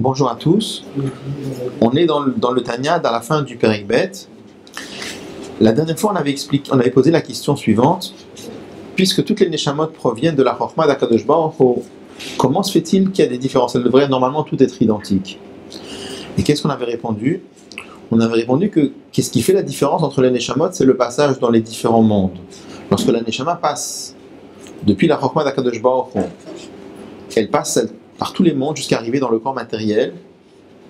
Bonjour à tous. On est dans le Tanya, à la fin du Perek Bet. La dernière fois, on avait posé la question suivante. Puisque toutes les Neshamot proviennent de la Chokhmah d'Akadosh Baruch Hu, comment se fait-il qu'il y a des différences? Elles devraient normalement toutes être identiques. Et qu'est-ce qu'on avait répondu? On avait répondu que qu'est-ce qui fait la différence entre les Neshamot? C'est le passage dans les différents mondes. Lorsque la Neshama passe depuis la Chokhmah d'Akadosh Baruch Hu, elle passe par tous les mondes jusqu'à arriver dans le corps matériel,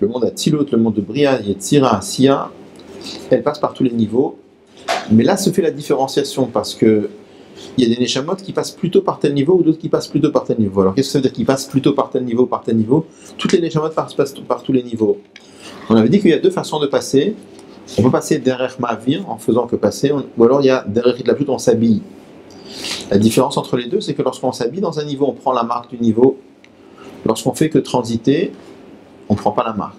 le monde Atzilut, le monde de Bria, Yetzira, Asiya. Elle passe par tous les niveaux. Mais là se fait la différenciation parce que il y a des Neshamot qui passent plutôt par tel niveau ou d'autres qui passent plutôt par tel niveau. Alors qu'est-ce que ça veut dire qu'ils passent plutôt par tel niveau, par tel niveau? Toutes les Neshamot passent par tous les niveaux. On avait dit qu'il y a deux façons de passer. On peut passer derrière Ma'avir en faisant que passer, ou alors il y a derrière Hitlavut, on s'habille. La différence entre les deux, c'est que lorsqu'on s'habille dans un niveau, on prend la marque du niveau. Lorsqu'on fait que transiter, on ne prend pas la marque.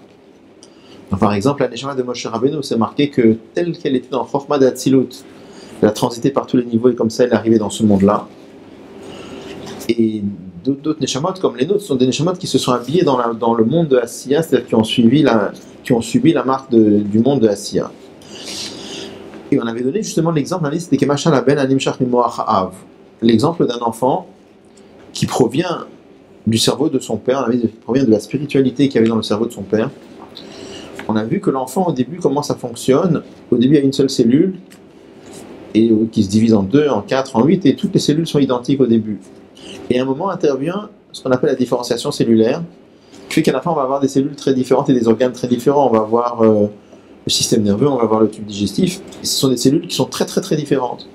Donc, par exemple, la Neshama de Moshe Rabbeinu, c'est marqué que telle qu'elle était dans Chokhmah d'Atzilut, elle a transité par tous les niveaux et comme ça elle est arrivée dans ce monde-là. Et d'autres Neshamot comme les nôtres sont des Neshamot qui se sont habillés dans le monde de Asiya, c'est-à-dire qui ont subi la marque du monde de Asiya. Et on avait donné justement l'exemple, c'était Kemashal Aben Anim Shach Mimoach Ha'av, l'exemple d'un enfant qui provient du cerveau de son père, qui provient de la spiritualité qu'il y avait dans le cerveau de son père. On a vu que l'enfant au début, comment ça fonctionne. Au début, il y a une seule cellule et qui se divise en 2, en 4, en 8, et toutes les cellules sont identiques au début. Et à un moment intervient ce qu'on appelle la différenciation cellulaire, qui fait qu'à la fin on va avoir des cellules très différentes et des organes très différents. On va avoir le système nerveux, on va avoir le tube digestif, et ce sont des cellules qui sont très très très différentes.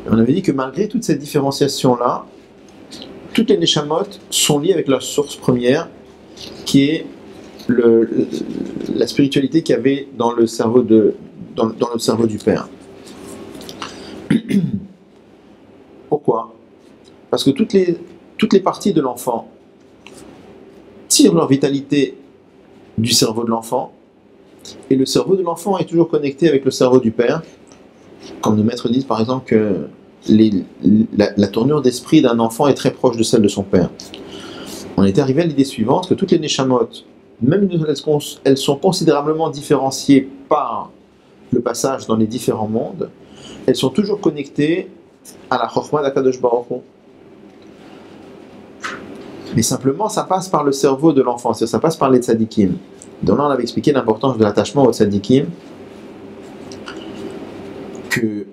Et on avait dit que malgré toute cette différenciation-là, toutes les Neshamot sont liées avec leur source première, qui est la spiritualité qu'il y avait dans le cerveau dans le cerveau du père. Pourquoi? Parce que toutes les parties de l'enfant tirent leur vitalité du cerveau de l'enfant, et le cerveau de l'enfant est toujours connecté avec le cerveau du père, comme nos maîtres disent par exemple que la tournure d'esprit d'un enfant est très proche de celle de son père. On est arrivé à l'idée suivante, que toutes les Neshamot, même elles sont considérablement différenciées par le passage dans les différents mondes, elles sont toujours connectées à la Chokhmah d'Akadosh Baruch Hu. Mais simplement, ça passe par le cerveau de l'enfant, c'est-à-dire ça passe par les tzadikim. Donc là, on avait expliqué l'importance de l'attachement aux tzadikim, que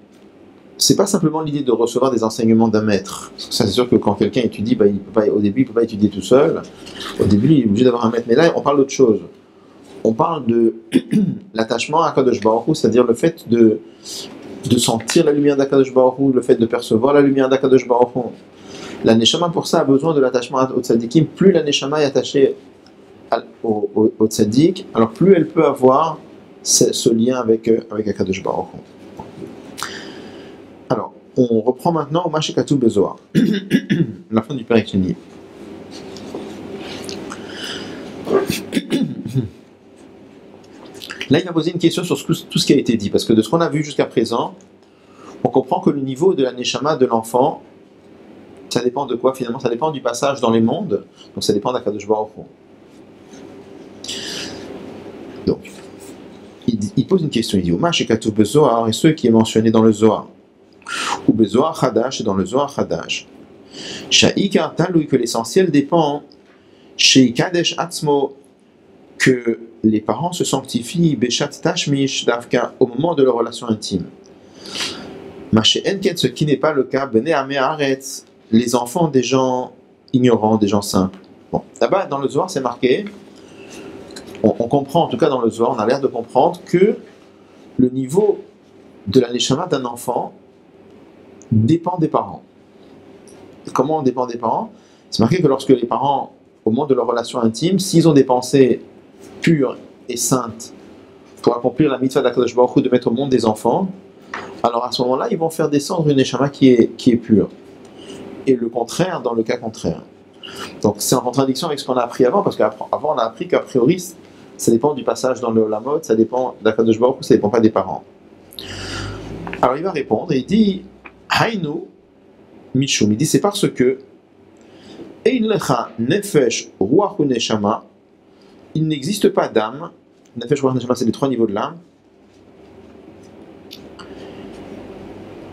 c'est pas simplement l'idée de recevoir des enseignements d'un maître. Ça, c'est sûr que quand quelqu'un étudie, au début, il ne peut pas étudier tout seul. Au début, il est obligé d'avoir un maître. Mais là, on parle d'autre chose. On parle de l'attachement à Kadosh Baruch Hu, c'est-à-dire le fait de sentir la lumière d'Akadosh Baruch Hu, le fait de percevoir la lumière d'Akadosh Baruch Hu. La Neshama, pour ça, a besoin de l'attachement au tzadikim. Plus la Neshama est attachée au tzadik, alors plus elle peut avoir ce lien avec Akadosh Baruch Hu. Alors, on reprend maintenant au Mashekatu Bezoar, la fin du Perek Sheni. Là, il va poser une question sur tout ce qui a été dit, parce que de ce qu'on a vu jusqu'à présent, on comprend que le niveau de la Neshama de l'enfant, ça dépend de quoi finalement? Ça dépend du passage dans les mondes, donc ça dépend d'Akadosh Baruch Hu. Donc, il pose une question, il dit Mashekatu Bezoar, et ce qui est mentionné dans le Zohar, ou Bezoar Chadash, et dans le Zohar Chadash. Sha'ikar Taloui, que l'essentiel dépend, chez Kadesh Atzmo, que les parents se sanctifient, Beshat Tashmish Davka, au moment de leur relation intime. Maché Enket, ce qui n'est pas le cas, Bene Ame Haaretz, les enfants des gens ignorants, des gens simples. Bon, là-bas, dans le Zohar, c'est marqué, on comprend, en tout cas dans le Zohar, on a l'air de comprendre que le niveau de la Neshama d'un enfant dépend des parents. Et comment on dépend des parents? C'est marqué que lorsque les parents, au moment de leur relation intime, s'ils ont des pensées pures et saintes pour accomplir la mitzvah d'Akadosh Baruch Hu de mettre au monde des enfants, alors à ce moment-là, ils vont faire descendre une Neshama qui est pure. Et le contraire dans le cas contraire. Donc c'est en contradiction avec ce qu'on a appris avant, parce qu'avant on a appris qu'a priori, ça dépend du passage dans le Olamot, ça dépend d'Akadosh Baruch Hu, ça dépend pas des parents. Alors il va répondre, et il dit Hainu il dit c'est parce que Ein lecha nefesh ruach neshama, il n'existe pas d'âme, Nefesh Ruach Neshama, c'est les 3 niveaux de l'âme,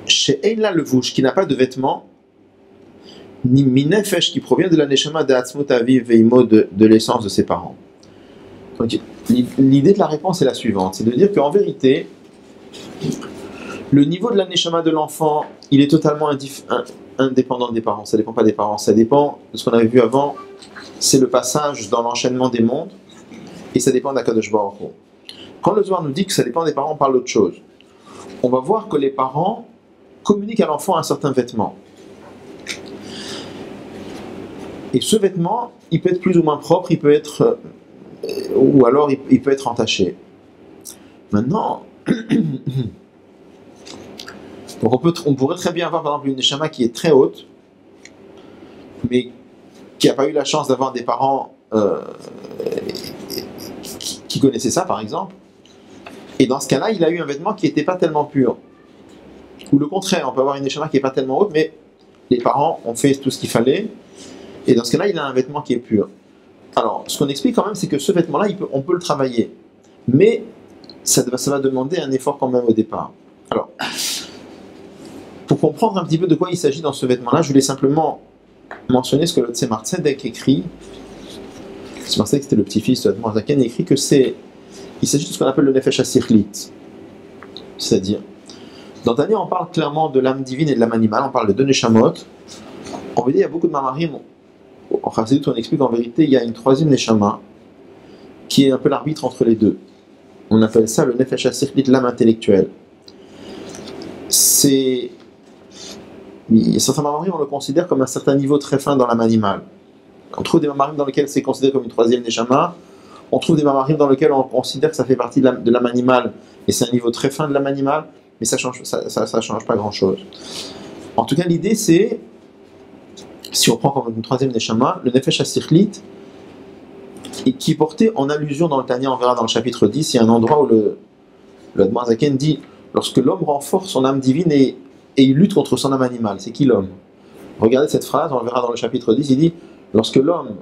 chez Ein la Levouche, qui n'a pas de vêtements, ni Minefesh, qui provient de la Neshama de Atzmut Aviv Veimo, de l'essence de ses parents. Donc, l'idée de la réponse est la suivante, c'est de dire qu'en vérité, le niveau de la Neshama de l'enfant, il est totalement indépendant des parents, ça ne dépend pas des parents, ça dépend de ce qu'on avait vu avant, c'est le passage dans l'enchaînement des mondes, et ça dépend d'Akadosh Baruch Hu. Quand le Zohar nous dit que ça dépend des parents, on parle d'autre chose. On va voir que les parents communiquent à l'enfant un certain vêtement. Et ce vêtement, il peut être plus ou moins propre, il peut être, ou alors il peut être entaché. Maintenant, donc on pourrait très bien avoir par exemple une neshama qui est très haute, mais qui n'a pas eu la chance d'avoir des parents qui connaissaient ça par exemple. Et dans ce cas-là, il a eu un vêtement qui n'était pas tellement pur. Ou le contraire, on peut avoir une neshama qui n'est pas tellement haute, mais les parents ont fait tout ce qu'il fallait. Et dans ce cas-là, il a un vêtement qui est pur. Alors, ce qu'on explique quand même, c'est que ce vêtement-là, on peut le travailler. Mais ça va demander un effort quand même au départ. Alors, pour comprendre un petit peu de quoi il s'agit dans ce vêtement-là, je voulais simplement mentionner ce que le Tzemar Tzedek écrit. Tzemar Tzedek, c'était le petit-fils de Admor Zaken, il écrit que il s'agit de ce qu'on appelle le Nefesh HaSichlit. C'est-à-dire, dans Tanya, on parle clairement de l'âme divine et de l'âme animale, on parle de deux Neshamot. On veut dire, il y a beaucoup de Mamarim. En Chassidut, on explique en vérité, il y a une troisième Neshama qui est un peu l'arbitre entre les deux. On appelle ça le Nefesh HaSichlit, l'âme intellectuelle. Certains Mamarim, on le considère comme un certain niveau très fin dans l'âme animale. On trouve des Mamarim dans lesquels c'est considéré comme une troisième Neshama. On trouve des Mamarim dans lesquels on considère que ça fait partie de l'âme animale et c'est un niveau très fin de l'âme animale, mais ça change pas grand-chose. En tout cas, l'idée c'est, si on prend comme une troisième Neshama, le Nefesh HaSichlit, qui est porté en allusion dans le Tanya, on verra dans le chapitre 10, il y a un endroit où le Admor Zaken dit lorsque l'homme renforce son âme divine et il lutte contre son âme animale, c'est qui l'homme? Regardez cette phrase, on le verra dans le chapitre 10, il dit lorsque l'homme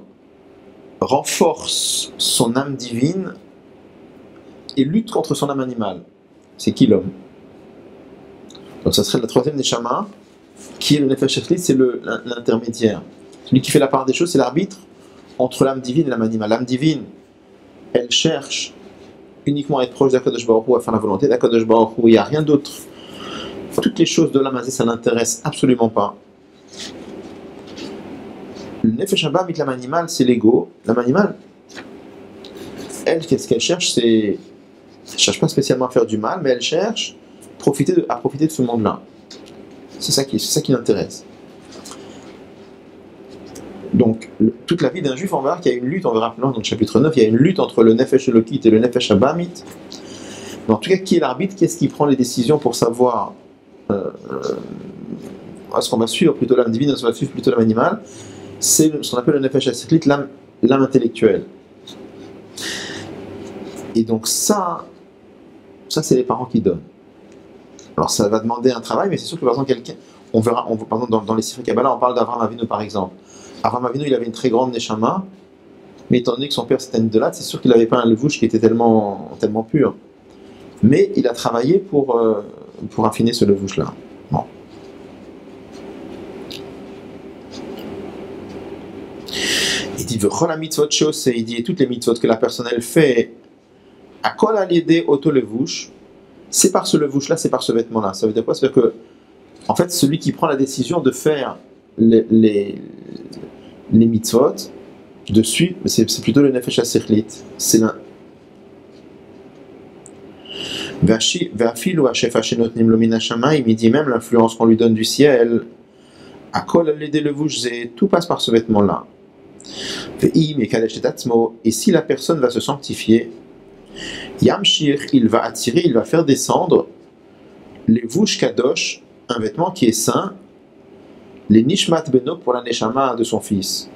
renforce son âme divine et lutte contre son âme animale, c'est qui l'homme? Donc ça serait la troisième Neshama, qui est le Nefesh HaSichlit, c'est l'intermédiaire. Celui qui fait la part des choses, c'est l'arbitre entre l'âme divine et l'âme animale. L'âme divine, elle cherche uniquement à être proche d'Akadosh Baruch Hu, à faire la volonté d'Akadosh Baruch Hu, il n'y a rien d'autre. Toutes les choses de l'âme, ça n'intéresse absolument pas. Le Nefesh HaBahmit, l'âme animale, c'est l'ego. L'âme animale, elle, qu'est-ce qu'elle cherche? Elle ne cherche pas spécialement à faire du mal, mais elle cherche à profiter de ce monde-là. C'est ça qui l'intéresse. Donc, toute la vie d'un juif, on verra qu'il y a une lutte, on verra plus loin dans le chapitre 9, il y a une lutte entre le Nefesh Elokit et le Nefesh HaBahmit. Mais en tout cas, qui est l'arbitre? Qui est-ce qui prend les décisions pour savoir est-ce qu'on va suivre plutôt l'âme divine, est-ce qu'on va suivre plutôt l'âme animale? C'est ce qu'on appelle le Nefesh HaSichlit, l'âme intellectuelle. Et donc ça c'est les parents qui donnent. Alors ça va demander un travail, mais c'est sûr que par exemple quelqu'un, on verra par exemple dans les Sifrei Kabbalah, on parle d'Avraham Avinu par exemple. Avraham Avinu, il avait une très grande Neshama, mais étant donné que son père c'était un idolâtre, c'est sûr qu'il n'avait pas un levouche qui était tellement pur. Mais il a travaillé pour affiner ce levouche-là. Bon. Il dit la mitzvot chose, il dit toutes les mitzvot que la personne elle fait, à kol alidé auto levouche, c'est par ce levouche-là, c'est par ce vêtement-là. Ça veut dire quoi? Ça veut dire que, en fait, celui qui prend la décision de faire les mitzvot, de suivre, c'est plutôt le Nefesh HaSichlit. C'est l'un. Il dit même l'influence qu'on lui donne du ciel, à kol alidé levouche, tout passe par ce vêtement-là. Et si la personne va se sanctifier, Yamshir, il va attirer, il va faire descendre les Vush Kadosh, un vêtement qui est saint, les Nishmat Beno pour la Neshama de son fils.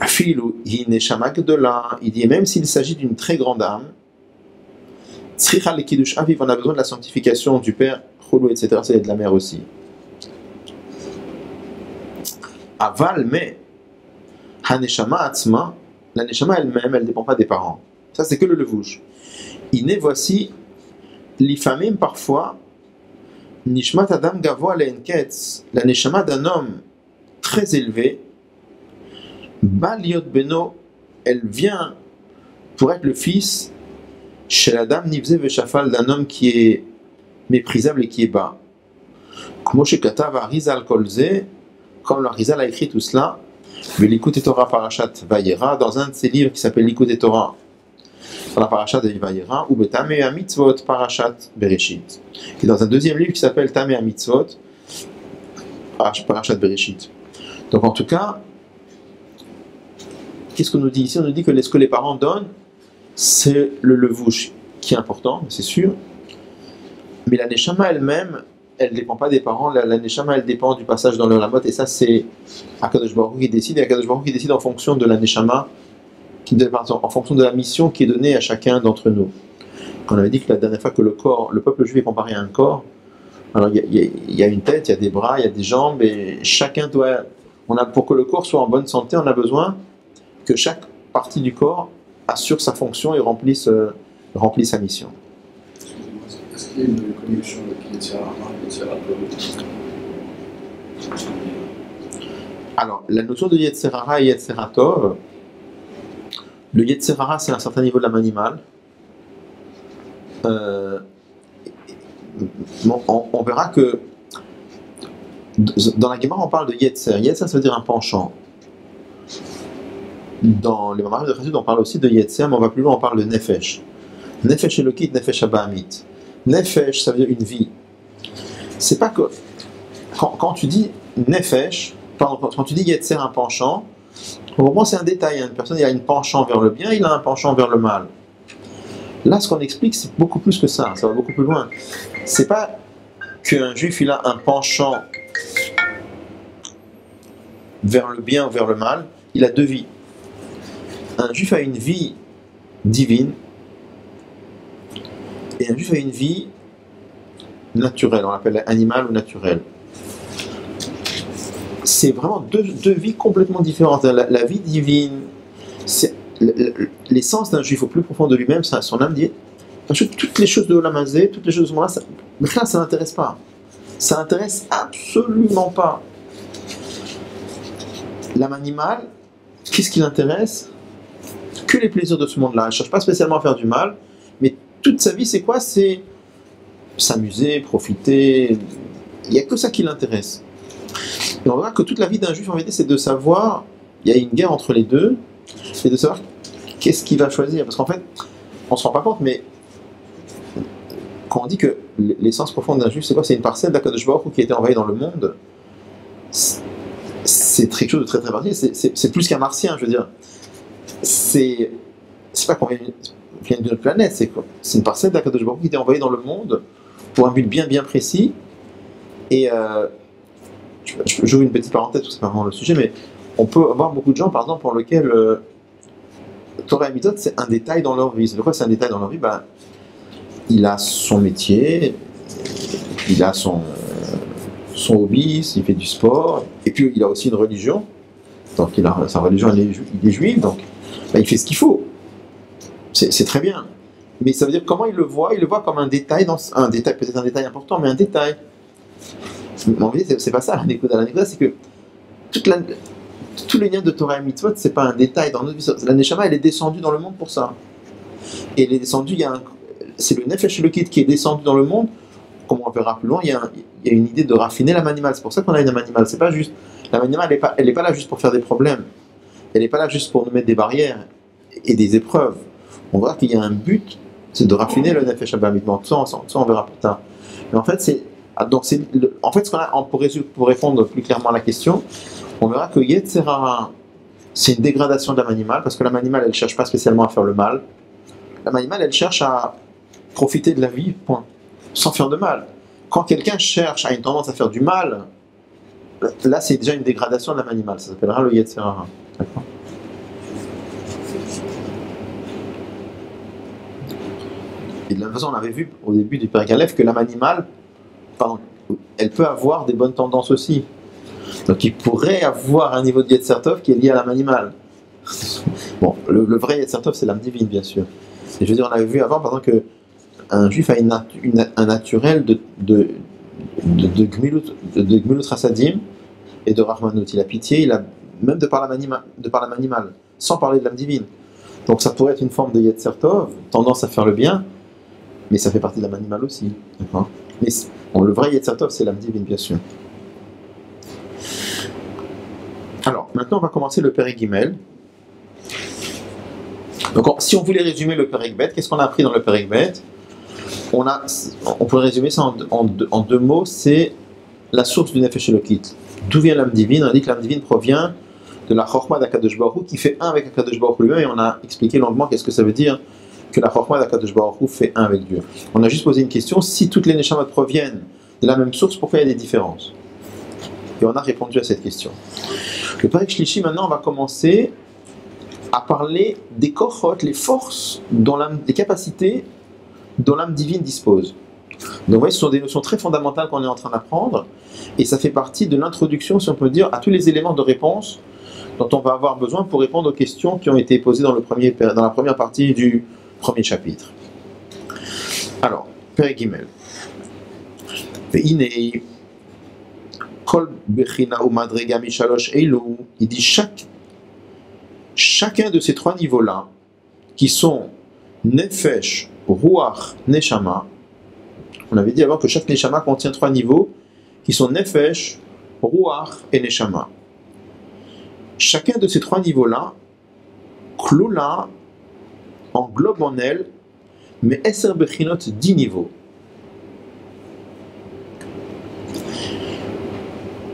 Afilu, hi Neshama Gdola, il dit même s'il s'agit d'une très grande âme, Tzricha le Kiddush Aviv, on a besoin de la sanctification du père, Cholo, etc., c'est de la mère aussi. Aval, mais, Ha Neshama Atzma, la neshama elle-même, elle ne dépend pas des parents. Ça, c'est que le levouche. Iné, voici, l'ifamim parfois, nishmat adam gavoa le'enketz, la neshama d'un homme très élevé, baliot beno, elle vient pour être le fils chez la dame nivze veshafal, d'un homme qui est méprisable et qui est bas. Comme chez Katav Arizal Kolze, comme l'Arizal a écrit tout cela, L'Ikut Torah Parashat Vayera, dans un de ses livres qui s'appelle l'Ikut Torah, dans la Parashat de Vayera, ou Tameh Mitzvot Parashat Bereshit. Et dans un deuxième livre qui s'appelle Tameh Mitzvot Parashat Bereshit. Donc en tout cas, qu'est-ce qu'on nous dit ici? On nous dit que ce que les parents donnent, c'est le levouche qui est important, c'est sûr. Mais la neshama elle-même, elle ne dépend pas des parents. La neshama, elle dépend du passage dans le lamot. Et ça, c'est Akadosh Baruch Hu qui décide. Et Akadosh Baruch Hu qui décide en fonction de la neshama, en fonction de la mission qui est donnée à chacun d'entre nous. On avait dit que la dernière fois que le peuple juif est comparé à un corps. Alors il y a une tête, il y a des bras, il y a des jambes, et chacun doit. Pour que le corps soit en bonne santé, on a besoin que chaque partie du corps assure sa fonction et remplisse sa mission. Est-ce qu'il y a une connexion avec Yetzirah et Yetzirah? Alors, la notion de Yetzirah et Yetzirah Tov, le Yetzirah c'est un certain niveau de l'âme animale. On verra que dans la Gemara on parle de Yetzer. Yetzer ça veut dire un penchant. Dans les Mamarim de Chassidut on parle aussi de Yetzer, mais on va plus loin, on parle de Nefesh. Nefesh Elokit, Nefesh Abahamit. Nefesh, ça veut dire une vie. C'est pas que. Quand tu dis Nefesh, quand tu dis Yetzer, un penchant, au moment c'est un détail. Une personne il a un penchant vers le bien, il a un penchant vers le mal. Là, ce qu'on explique, c'est beaucoup plus que ça. Ça va beaucoup plus loin. C'est pas qu'un juif, il a un penchant vers le bien ou vers le mal. Il a deux vies. Un juif a une vie divine et un juif a une vie naturelle. On l'appelle animale ou naturelle. C'est vraiment deux vies complètement différentes. La vie divine, c'est l'essence d'un juif au plus profond de lui-même, c'est son âme dit toutes les choses de Olam Hazé, toutes les choses de ce monde-là, ça n'intéresse pas. Ça n'intéresse absolument pas. L'âme animale, qu'est-ce qui l'intéresse? Que les plaisirs de ce monde-là. Elle ne cherche pas spécialement à faire du mal, mais toute sa vie, c'est quoi? C'est s'amuser, profiter. Il n'y a que ça qui l'intéresse. Et on verra que toute la vie d'un juif, en vérité, c'est de savoir, il y a une guerre entre les deux, et de savoir qu'est-ce qu'il va choisir. Parce qu'en fait, on ne se rend pas compte, mais quand on dit que l'essence profonde d'un juif, c'est quoi? C'est une parcelle d'Akadosh Baruch Hu qui a été envahie dans le monde. C'est quelque chose de très très particulier. C'est plus qu'un martien, je veux dire. C'est pas qu'on vient d'une autre planète, c'est une parcelle d'Akadosh Baruch Hu qui a été envahie dans le monde pour un but bien bien précis. Et j'ouvre une petite parenthèse, parce que c'est pas vraiment le sujet, mais on peut avoir beaucoup de gens, par exemple, pour lesquels Torah et Mitzvot, c'est un détail dans leur vie. C'est pourquoi c'est un détail dans leur vie? Il a son métier, il a son hobby, il fait du sport, et puis il a aussi une religion. Donc sa religion, il est juif, donc il fait ce qu'il faut. C'est très bien. Mais ça veut dire comment il le voit? Il le voit comme un détail, peut-être un détail important, mais un détail. Mais en vérité, c'est pas ça l'anecdote. L'anecdote, c'est que tous les liens de Torah et Mitzvot, c'est pas un détail dans notre vie. La Neshama, elle est descendue dans le monde pour ça. Et elle est descendue, c'est le Nefesh Elokit qui est descendu dans le monde. Comme on verra plus loin, il y a une idée de raffiner l'âme animale. C'est pour ça qu'on a une âme animale. C'est pas juste. L'âme animale, elle n'est pas là juste pour faire des problèmes. Elle n'est pas là juste pour nous mettre des barrières et des épreuves. On verra qu'il y a un but, c'est de raffiner le Nefesh Abahamit. Ça, on verra plus tard. Mais en fait, pour répondre plus clairement à la question, on verra que Yetzirah, c'est une dégradation de l'âme animale, parce que l'âme animale, elle ne cherche pas spécialement à faire le mal. L'âme animale, elle cherche à profiter de la vie, point, sans faire de mal. Quand quelqu'un a une tendance à faire du mal, là, c'est déjà une dégradation de l'âme animale. Ça s'appellera le Yetzirah. D'accord. Et de la même façon, on avait vu au début du Père Galef que l'âme animale, elle peut avoir des bonnes tendances aussi. Donc il pourrait avoir un niveau de Yetzer Tov qui est lié à l'âme animale. Bon, le vrai Yetzer Tov, c'est l'âme divine, bien sûr. Et je veux dire, on avait vu avant, par exemple, qu'un juif a un naturel de Gmilut Rasadim et de Rahmanut. Il a pitié, il a, même de par l'âme animale, sans parler de l'âme divine. Donc ça pourrait être une forme de Yetzer Tov, tendance à faire le bien, mais ça fait partie de l'âme animale aussi. D'accord. Mais bon, le vrai Yetzer Tov, c'est l'âme divine, bien sûr. Alors, maintenant, on va commencer le Perek Gimel. Donc, si on voulait résumer le Perek Bet, qu'est-ce qu'on a appris dans le Perek Bet? On pourrait résumer ça en deux mots, c'est la source du Nefesh Elokit. D'où vient l'âme divine? On a dit que l'âme divine provient de la Chokhmah d'Akadosh Baruch Hu, qui fait un avec Akadosh Baruch Hu lui-même, et on a expliqué longuement qu'est-ce que ça veut dire que la Chokhmah d'Akadosh Baruch Hu fait un avec Dieu. On a juste posé une question, si toutes les Neshamot proviennent de la même source, pourquoi il y a des différences? Et on a répondu à cette question. Le Perek Shlishi, maintenant, on va commencer à parler des kochot, les forces, les capacités dont l'âme divine dispose. Donc vous voyez, ce sont des notions très fondamentales qu'on est en train d'apprendre, et ça fait partie de l'introduction, si on peut dire, à tous les éléments de réponse dont on va avoir besoin pour répondre aux questions qui ont été posées dans la première partie du premier chapitre. Alors, Perek Gimel. Ve'inei kol bechina u madrega mishalosh eilu, il dit chacun de ces trois niveaux-là, qui sont Nefesh, Ruach, Neshama. On avait dit avant que chaque Neshama contient trois niveaux, qui sont Nefesh, Ruach et Neshama. Chacun de ces trois niveaux-là, Kloula, englobe en elle, mais Eser Bechinot, 10 niveaux.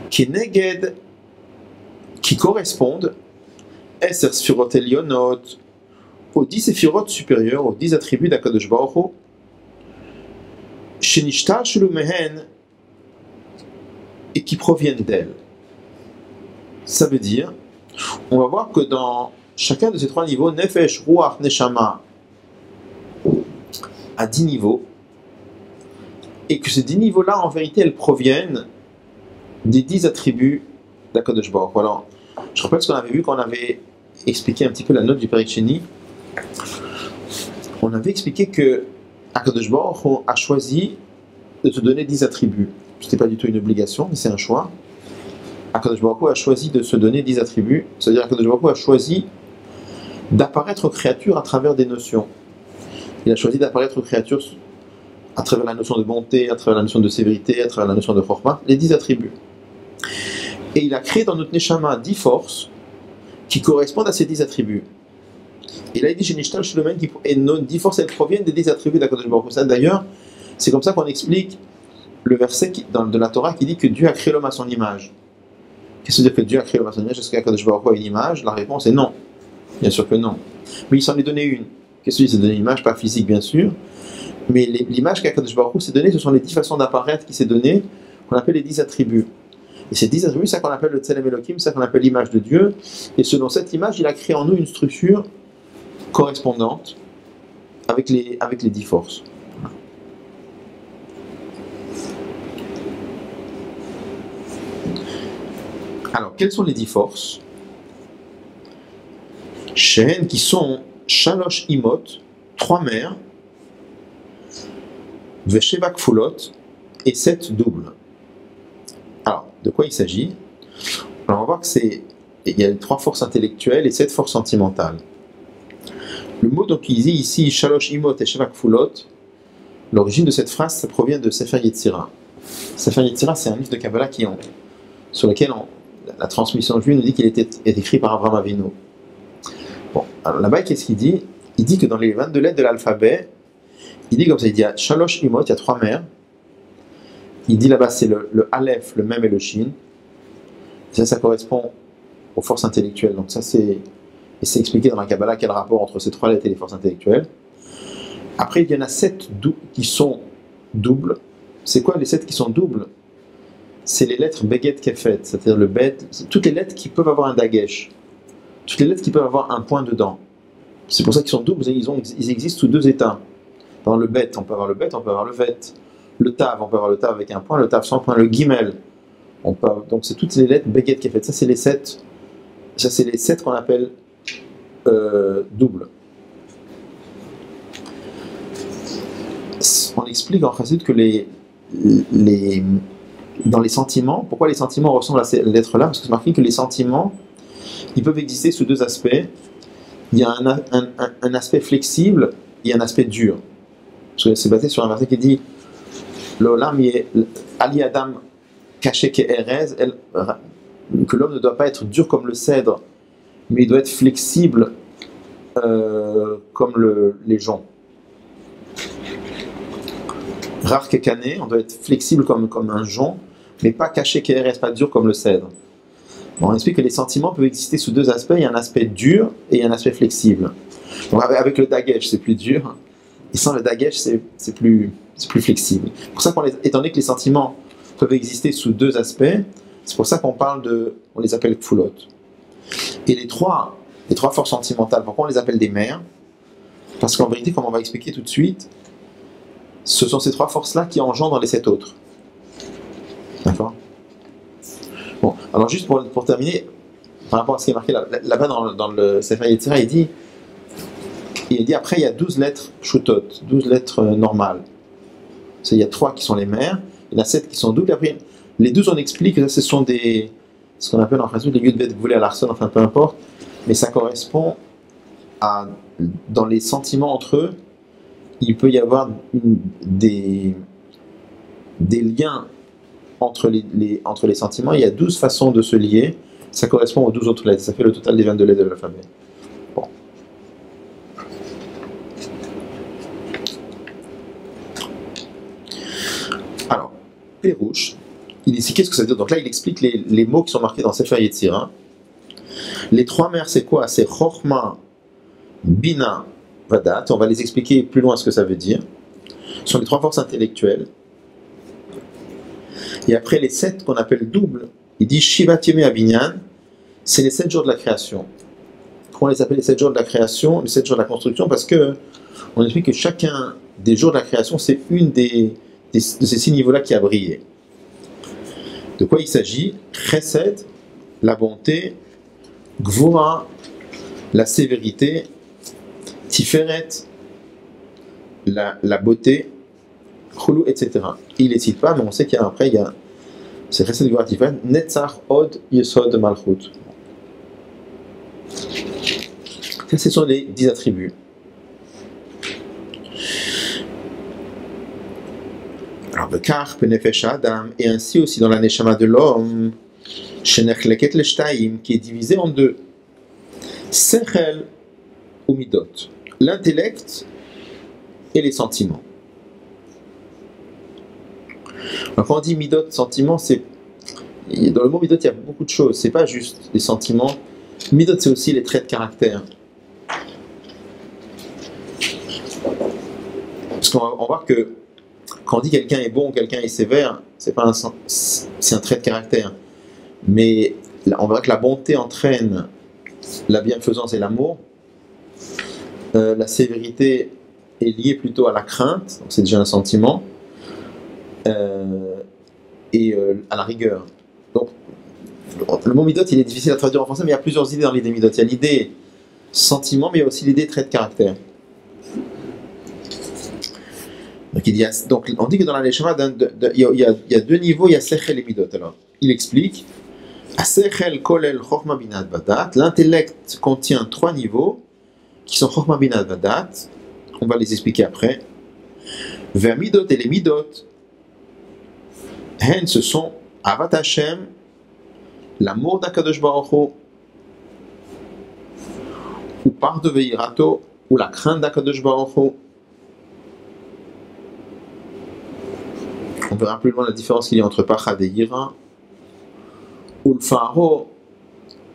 Keneged, qui correspondent Eser Sfirot Elionot, aux 10 Séphirot supérieurs, aux 10 attributs d'Akadosh Baruch Hu, Shenishtar Shulumehen, et qui proviennent d'elle. Ça veut dire, on va voir que dans chacun de ces trois niveaux, Nefesh, Ruach, Neshama, à 10 niveaux, et que ces 10 niveaux-là, en vérité, elles proviennent des 10 attributs d'Akadosh Baruch Hu. Alors, je rappelle ce qu'on avait vu quand on avait expliqué un petit peu la note du Perek Sheni. On avait expliqué que Akadosh Baruch Hu a choisi de te donner 10 attributs. Ce n'était pas du tout une obligation, mais c'est un choix. Akadosh Baruch Hu a choisi de se donner 10 attributs, c'est-à-dire Akadosh Baruch Hu a choisi d'apparaître aux créatures à travers des notions. Il a choisi d'apparaître aux créatures à travers la notion de bonté, à travers la notion de sévérité, à travers la notion de chokhmah, les 10 attributs. Et il a créé dans notre neshama 10 forces qui correspondent à ces 10 attributs. Et là il dit chez Nishtal Shlomen, et nos 10 forces elles proviennent des 10 attributs d'Akadosh Baruch Hu. D'ailleurs, c'est comme ça qu'on explique le verset de la Torah qui dit que Dieu a créé l'homme à son image. Qu'est-ce que veut dire que Dieu a créé l'homme à son image? Est-ce qu'Akadosh Baruch Hu a une image? La réponse est non. Bien sûr que non. Mais il s'en est donné une. Qu'est-ce qu'il s'est donné? Une image, pas physique bien sûr, mais l'image qu'Akadosh Baruch Hu s'est donnée, ce sont les 10 façons d'apparaître qui s'est donné, qu'on appelle les 10 attributs. Et ces 10 attributs, c'est ça qu'on appelle le Tselem Elohim, c'est ça qu'on appelle l'image de Dieu. Et selon cette image, il a créé en nous une structure correspondante avec les 10 forces. Alors, quelles sont les 10 forces? Shen, qui sont Shalosh Imot, 3 mères, Vesheva Kfulot, et 7 doubles. Alors, de quoi il s'agit? Alors, on va voir il y a 3 forces intellectuelles et 7 forces sentimentales. Le mot donc il dit ici Shalosh Imot et Sheva Kfulot, l'origine de cette phrase, ça provient de Sefer Yetzira. Sefer Yetzira, c'est un livre de Kabbalah sur lequel la transmission juive nous dit qu'il est écrit par Abraham Avinu. Bon, alors là-bas, qu'est-ce qu'il dit? Il dit que dans les 22 lettres de l'alphabet, il dit comme ça, il dit à Shalosh Imot, il y a 3 mères. Il dit là-bas, c'est le Aleph, le Mem et le Shin. Ça correspond aux forces intellectuelles. Donc ça, c'est expliqué dans la Kabbalah quel rapport entre ces 3 lettres et les forces intellectuelles. Après, il y en a 7 qui sont doubles. C'est quoi les 7 qui sont doubles? C'est les lettres Beget Kefet, c'est-à-dire le Bet, toutes les lettres qui peuvent avoir un dagesh. Toutes les lettres qui peuvent avoir un point dedans. C'est pour ça qu'ils sont doubles, ils existent sous 2 états. Dans le Bet, on peut avoir le Bet, on peut avoir le Vet. Le Tav, on peut avoir le Tav avec un point, le Tav sans point, le Gimel. Donc c'est toutes les lettres Beget Kefet. Ça c'est les 7 qu'on appelle double. On explique en principe que dans les sentiments, pourquoi les sentiments ressemblent à ces lettres-là? Parce que c'est marqué que les sentiments, ils peuvent exister sous deux aspects. Il y a un aspect flexible et un aspect dur. C'est basé sur un verset qui dit L'olam Ali Adam caché qu'Erez, que l'homme ne doit pas être dur comme le cèdre, mais il doit être flexible comme les joncs. Rare qu'Ekané, on doit être flexible comme un jonc, mais pas caché qu'Erez, pas dur comme le cèdre. Bon, on explique que les sentiments peuvent exister sous deux aspects. Il y a un aspect dur et un aspect flexible. Donc avec le dagesh, c'est plus dur. Et sans le dagesh, c'est plus flexible. C'est pour ça étant donné que les sentiments peuvent exister sous deux aspects, c'est pour ça on les appelle kfulot. Et les trois forces sentimentales, pourquoi on les appelle des mers? Parce qu'en vérité, comme on va expliquer tout de suite, ce sont ces trois forces-là qui engendrent les sept autres. D'accord? Bon, alors juste pour terminer, par rapport à ce qui est marqué là-bas dans le Sefer Yetzirah, il dit après il y a 12 lettres shutot, 12 lettres normales. Il y a 3 qui sont les mères, il y en a 7 qui sont doubles, et après les 12 on explique que ça ce sont ce qu'on appelle en principe les yud bet voulés à l'arson, enfin peu importe, mais ça correspond à, dans les sentiments entre eux, il peut y avoir des liens entre les sentiments. Il y a 12 façons de se lier, ça correspond aux 12 autres lettres, ça fait le total des 22 lettres de l'alphabet. Bon. Alors, Pérouche, il dit ici, qu'est-ce que ça veut dire? Donc là, il explique les mots qui sont marqués dans Sefer Yetzirah. Les trois mères, c'est quoi? C'est Chochma, Bina, Vadat. On va les expliquer plus loin ce que ça veut dire. Ce sont les trois forces intellectuelles. Et après les 7 qu'on appelle doubles, il dit Shivat Yemei Abinyan, c'est les 7 jours de la création. Pourquoi on les appelle les 7 jours de la création, les 7 jours de la construction? Parce que on explique que chacun des jours de la création, c'est une de ces 6 niveaux-là qui a brillé. De quoi il s'agit? Chesed, la bonté, Gvura, la sévérité, Tiferet, la beauté, Chulu, etc. Il ne les cite pas, mais on sait qu'après il y a c'est Chesed, Gvura, Tiferet, Netzach, Od, Yesod, Malchut. Ce sont les 10 attributs. Alors, Bekar, Penefesh Adam, et ainsi aussi dans la Neshama de l'homme, Shenechleket Leshtaim, qui est divisé en deux. Sechel ou Midot, l'intellect et les sentiments. Alors, quand on dit Midot, sentiments, dans le mot Midot, il y a beaucoup de choses. C'est pas juste les sentiments. Midot, c'est aussi les traits de caractère. Parce qu'on va voir que quand on dit quelqu'un est bon, quelqu'un est sévère, c'est un trait de caractère. Mais on verra que la bonté entraîne la bienfaisance et l'amour. La sévérité est liée plutôt à la crainte, donc c'est déjà un sentiment, et à la rigueur. Donc, le mot midot, il est difficile à traduire en français, mais il y a plusieurs idées dans l'idée midot. Il y a l'idée sentiment, mais il y a aussi l'idée trait de caractère. Donc, on dit que dans la Neshama, il y a 2 niveaux, il y a Sechel et Midot. Alors, il explique Sechel kolel Chochma Binat Vadat. L'intellect contient 3 niveaux qui sont Chochma Binat Vadat. On va les expliquer après. Vers Midot et les Midot, Hen, ce sont Avat Hashem, l'amour d'Akadosh Baruch Hu, ou par de Veirato, ou la crainte d'Akadosh Baruch Hu. On verra plus loin la différence qu'il y a entre Pachad et Yira, ou le Faro,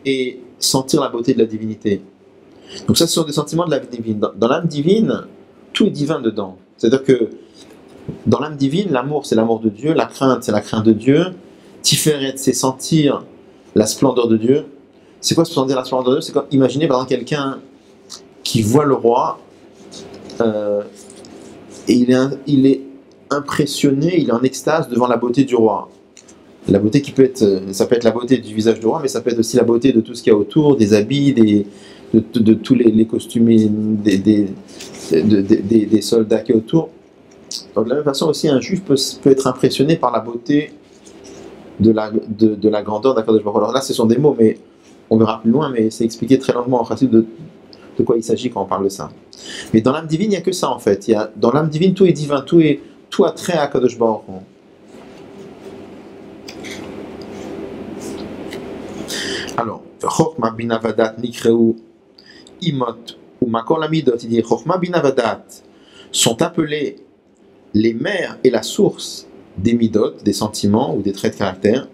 et sentir la beauté de la divinité. Donc ça, ce sont des sentiments de l'âme divine. Dans l'âme divine, tout est divin dedans. C'est-à-dire que dans l'âme divine, l'amour, c'est l'amour de Dieu, la crainte, c'est la crainte de Dieu, Tiferet, c'est sentir la splendeur de Dieu. C'est quoi sentir la splendeur de Dieu? C'est comme imaginer par exemple quelqu'un qui voit le roi, et il est impressionné, il est en extase devant la beauté du roi. La beauté ça peut être la beauté du visage du roi, mais ça peut être aussi la beauté de tout ce qu'il y a autour, des habits, de tous les costumés des soldats qui est autour. Donc de la même façon aussi, un juif peut être impressionné par la beauté de la grandeur d'Akadosh Baruch Hu. Alors là, ce sont des mots, mais on verra plus loin, mais c'est expliqué très longuement en principe de quoi il s'agit quand on parle de ça. Mais dans l'âme divine, il n'y a que ça en fait. Dans l'âme divine, tout est divin, tout a trait à Akadosh Baruch Hu. Alors, Chochma bina vadat nikreu imot ou makol amidot, il dit Chochma bina vadat sont appelés les mères et la source des midot, des sentiments ou des traits de caractère,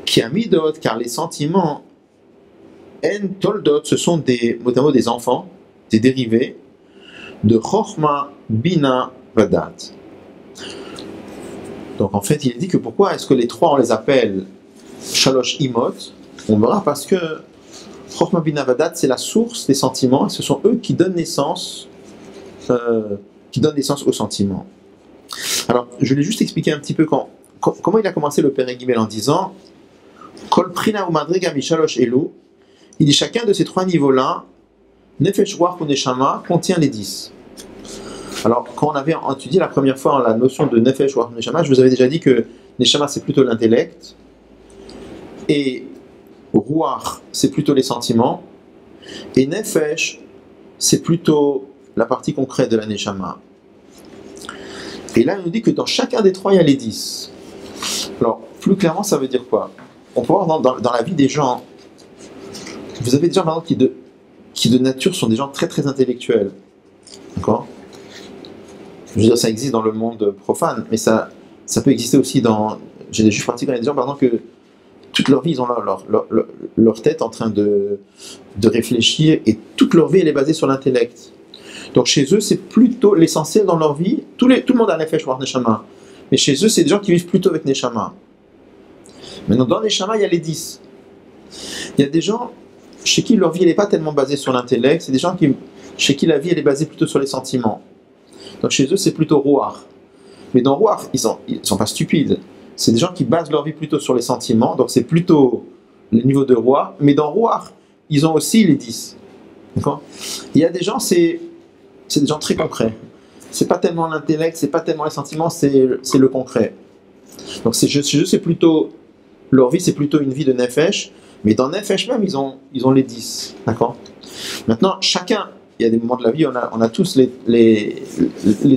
qui a midot, car les sentiments en toldot, ce sont notamment des enfants, des dérivés de Chochma bina vadat. Donc en fait, il dit que pourquoi est-ce que les trois on les appelle Shalosh Imot? On verra parce que Chochma bina vadat c'est la source des sentiments, et ce sont eux qui donnent naissance aux sentiments. Alors, je vais juste expliquer un petit peu comment il a commencé le Père Gimel en disant Kol prina ou madriga mishalosh elu. Il dit chacun de ces trois niveaux-là, Nefesh Ruach ou Neshama, contient les 10. Alors, quand on avait étudié la première fois la notion de Nefesh Ruach ou Neshama, je vous avais déjà dit que Neshama c'est plutôt l'intellect, et Ruach c'est plutôt les sentiments, et Nefesh c'est plutôt la partie concrète de la Neshama. Et là, il nous dit que dans chacun des trois, il y a les 10. Alors, plus clairement, ça veut dire quoi? On peut voir dans la vie des gens, vous avez des gens, par exemple, qui de nature sont des gens très très intellectuels. D'accord? Je veux dire, ça existe dans le monde profane, mais ça peut exister aussi dans... J'ai des juifs pratiquants, il y a des gens, par exemple, que toute leur vie, ils ont leur tête en train de réfléchir, et toute leur vie, elle est basée sur l'intellect. Donc chez eux, c'est plutôt l'essentiel dans leur vie. Tout le monde a Nefesh Ruach Neshama. Mais chez eux, c'est des gens qui vivent plutôt avec Neshama. Maintenant, dans Neshama, il y a les 10. Il y a des gens chez qui leur vie, elle n'est pas tellement basée sur l'intellect. C'est des gens chez qui la vie, elle est basée plutôt sur les sentiments. Donc chez eux, c'est plutôt Ruach. Mais dans Ruach, ils sont pas stupides. C'est des gens qui basent leur vie plutôt sur les sentiments. Donc c'est plutôt le niveau de Ruach. Mais dans Ruach, ils ont aussi les 10. D'accord? Il y a des gens, c'est des gens très concrets. C'est pas tellement l'intellect, c'est pas tellement les sentiments, c'est le concret. Donc chez eux, c'est plutôt leur vie, c'est plutôt une vie de Nefesh, mais dans Nefesh même, ils ont les 10. D'accord? Maintenant, chacun, il y a des moments de la vie, on a tous les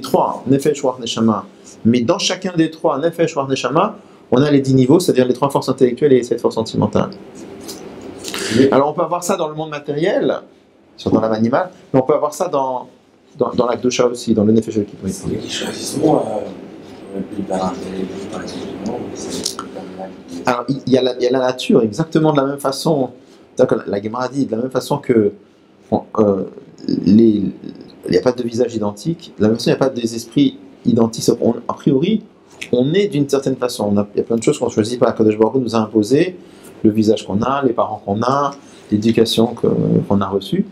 trois, Nefesh, Ruach, Neshama. Mais dans chacun des trois, Nefesh, Ruach, Neshama, on a les 10 niveaux, c'est-à-dire les 3 forces intellectuelles et les 7 forces sentimentales. Alors on peut avoir ça dans le monde matériel, dans l'âme animale, mais on peut avoir ça dans la Kdusha aussi, dans le Nefesh Elokit. Oui. C'est qui choisissent moi, par exemple. Alors, il y a la nature, exactement de la même façon. La Gemara dit, de la même façon que il n'y a pas de visage identique, de la même façon, il n'y a pas des esprits identiques. A priori, on est d'une certaine façon. Il y a plein de choses qu'on ne choisit pas. Kadosh Baruch Hu nous a imposé le visage qu'on a, les parents qu'on a, l'éducation qu'on a reçue.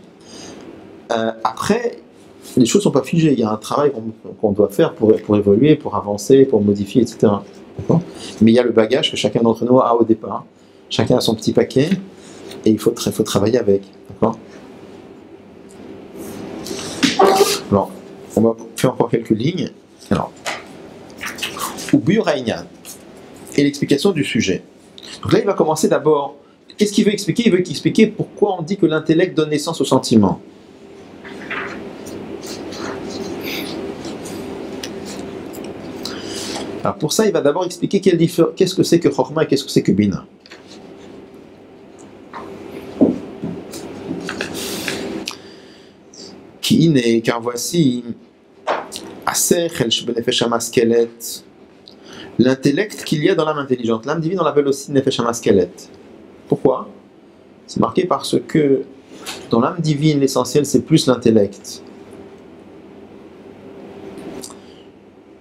Après, les choses ne sont pas figées. Il y a un travail qu'on doit faire pour évoluer, pour avancer, pour modifier, etc. D'accord? Mais il y a le bagage que chacun d'entre nous a au départ. Chacun a son petit paquet et il faut travailler avec. D'accord? Alors, on va faire encore quelques lignes. Alors, Ubiur Haïnyan et l'explication du sujet. Donc là, il va commencer d'abord. Qu'est-ce qu'il veut expliquer? Il veut expliquer pourquoi on dit que l'intellect donne naissance au sentiment. Alors pour ça, il va d'abord expliquer qu'est-ce que c'est que Chokhmah et qu'est-ce que c'est que Bina. Kiine, car voici l'intellect qu'il y a dans l'âme intelligente. L'âme divine, on l'appelle aussi Nefesh Hamaskelet. Pourquoi? C'est marqué parce que dans l'âme divine, l'essentiel, c'est plus l'intellect.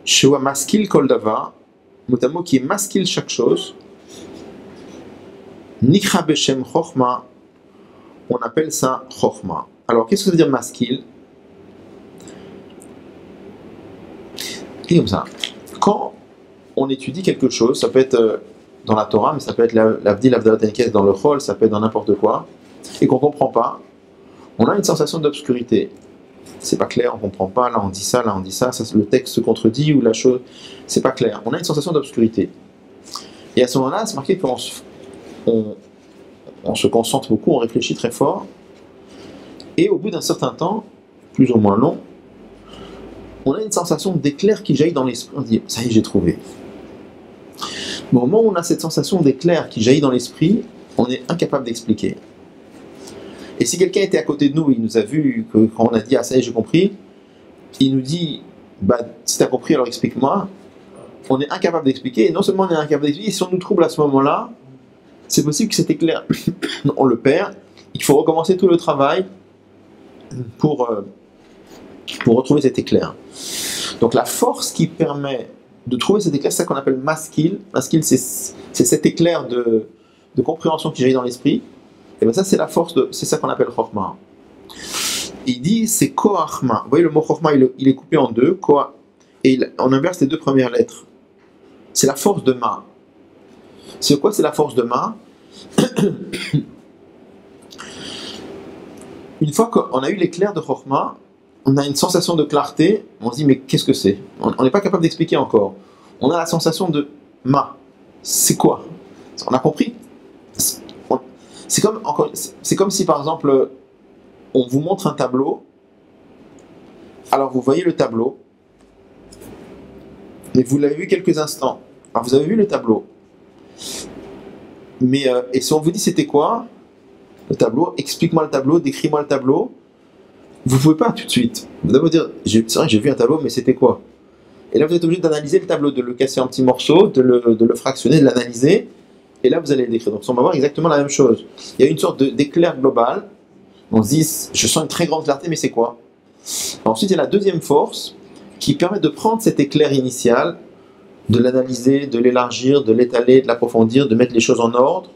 Shewa maskil kol davar, mot qui est maskil chaque chose. Nikra beshem chokhma, on appelle ça chokhma. Alors, qu'est-ce que ça veut dire maskil? Et comme ça, quand on étudie quelque chose, ça peut être dans la Torah, mais ça peut être l'avdil, l'avdalat enkes dans le chol, ça peut être dans n'importe quoi. et qu'on ne comprend pas, on a une sensation d'obscurité. C'est pas clair, on ne comprend pas, là on dit ça, le texte se contredit ou la chose, c'est pas clair. On a une sensation d'obscurité. Et à ce moment-là, c'est marqué qu'on on se concentre beaucoup, on réfléchit très fort, et au bout d'un certain temps, plus ou moins long, on a une sensation d'éclair qui jaillit dans l'esprit. On dit, ça y est, j'ai trouvé. Mais au moment où on a cette sensation d'éclair qui jaillit dans l'esprit, on est incapable d'expliquer. Et si quelqu'un était à côté de nous, il nous a vu, quand on a dit, ah ça y est, j'ai compris, il nous dit, bah, si tu as compris, alors explique-moi. On est incapable d'expliquer, et non seulement on est incapable d'expliquer, si on nous trouble à ce moment-là, c'est possible que cet éclair, on le perd, il faut recommencer tout le travail pour retrouver cet éclair. Donc la force qui permet de trouver cet éclair, c'est ça qu'on appelle maskil. Maskil, c'est cet éclair de compréhension qui jaillit dans l'esprit. Et bien ça, c'est la force c'est ça qu'on appelle Chokhmah. Il dit, c'est Koachma. Vous voyez, le mot Chokhmah, il est coupé en deux, et on inverse les deux premières lettres. C'est la force de Ma. C'est quoi, c'est la force de Ma? Une fois qu'on a eu l'éclair de Chokhmah, on a une sensation de clarté, on se dit, mais qu'est-ce que c'est? On n'est pas capable d'expliquer encore. On a la sensation de Ma. C'est quoi? On a compris? C'est comme si, par exemple, on vous montre un tableau. Alors, vous voyez le tableau, mais vous l'avez vu quelques instants. Alors, vous avez vu le tableau. Mais, et si on vous dit c'était quoi le tableau, explique-moi le tableau, décris-moi le tableau, vous ne pouvez pas tout de suite. Vous devez vous dire, c'est vrai, j'ai vu un tableau, mais c'était quoi? Et là, vous êtes obligé d'analyser le tableau, de le casser en petits morceaux, de le fractionner, de l'analyser. Et là, vous allez le décrire. Donc, on va voir exactement la même chose. Il y a une sorte d'éclair global. On se dit, je sens une très grande clarté, mais c'est quoi? Ensuite, il y a la deuxième force qui permet de prendre cet éclair initial, de l'analyser, de l'élargir, de l'étaler, de l'approfondir, de mettre les choses en ordre.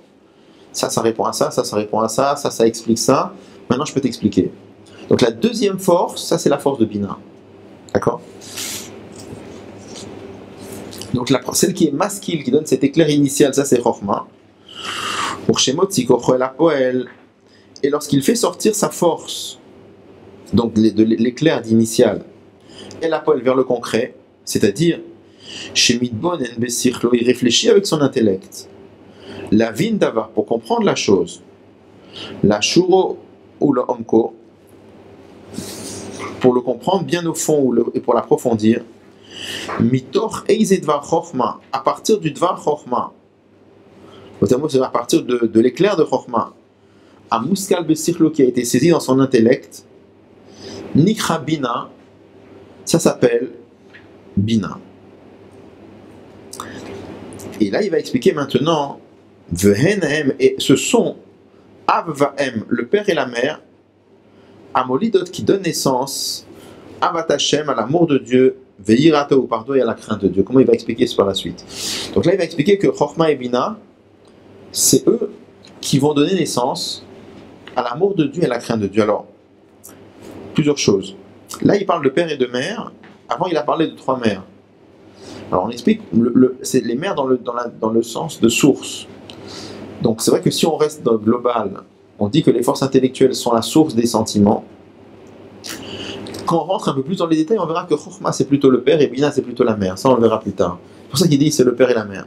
Ça répond à ça, ça répond à ça, ça explique ça. Maintenant, je peux t'expliquer. Donc, la deuxième force, ça, c'est la force de Bina. D'accord? Donc celle qui est maskil, qui donne cet éclair initial, ça c'est Chokhmah. Pour Shemot Tzikocho El Hapoel. Et lorsqu'il fait sortir sa force, donc de l'éclair d'initial, El Hapoel vers le concret, c'est-à-dire chez Midbon En Besichlo, il réfléchit avec son intellect. La Vin Davar, pour comprendre la chose. La Shuro ou le Omko, pour le comprendre bien au fond et pour l'approfondir. Mitoch Eize Dvar Chokhmah, à partir du Dvar Chokhmah, notamment c'est à partir de l'éclair de Chokhmah, à Muskal Besichlo qui a été saisi dans son intellect, Nikra Bina, ça s'appelle Bina. Et là il va expliquer maintenant, Vehenem, et ce sont Av Vaem, le père et la mère, Amolidot qui donne naissance, Avat Hashem, à l'amour de Dieu, Ve'yirata ou pardon et à la crainte de Dieu. Comment il va expliquer ça par la suite? Donc là, il va expliquer que Chokhmah et Bina, c'est eux qui vont donner naissance à l'amour de Dieu et à la crainte de Dieu. Alors, plusieurs choses. Là, il parle de père et de mère. Avant, il a parlé de trois mères. Alors, on explique, c'est les mères dans le sens de source. Donc, c'est vrai que si on reste dans le global, on dit que les forces intellectuelles sont la source des sentiments. Quand on rentre un peu plus dans les détails, on verra que Chokhmah c'est plutôt le père et Bina c'est plutôt la mère. Ça on le verra plus tard. C'est pour ça qu'il dit c'est le père et la mère.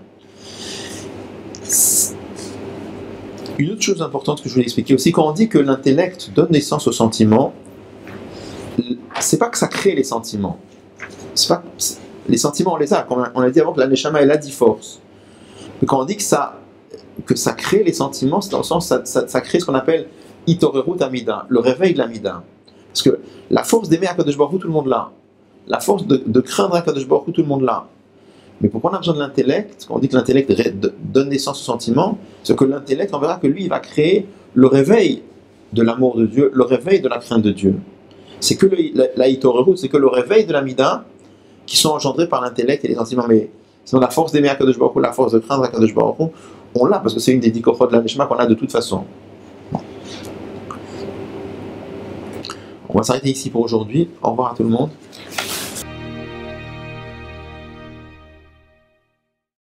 Une autre chose importante que je voulais expliquer aussi, quand on dit que l'intellect donne naissance aux sentiments, c'est pas que ça crée les sentiments. Les sentiments on les a. On a dit avant que la Neshama elle a 10 forces. Mais quand on dit que ça crée les sentiments, c'est dans le sens ça crée ce qu'on appelle Itorerut Amida, le réveil de l'Amida. Parce que la force d'aimer Akadosh Baruch Hu, tout le monde l'a. La force de craindre Akadosh Baruch Hu, tout le monde l'a. Mais pourquoi on a besoin de l'intellect? Quand on dit que l'intellect donne naissance au sentiment, c'est que l'intellect, on verra que lui, il va créer le réveil de l'amour de Dieu, le réveil de la crainte de Dieu. C'est que la Hitorerut, c'est que le réveil de la Mida qui sont engendrés par l'intellect et les sentiments. Mais sinon, la force d'aimer Akadosh Baruch Hu, la force de craindre Akadosh Baruch Hu, on l'a parce que c'est une des 10 kochot de la Neshama qu'on a de toute façon. On va s'arrêter ici pour aujourd'hui. Au revoir à tout le monde.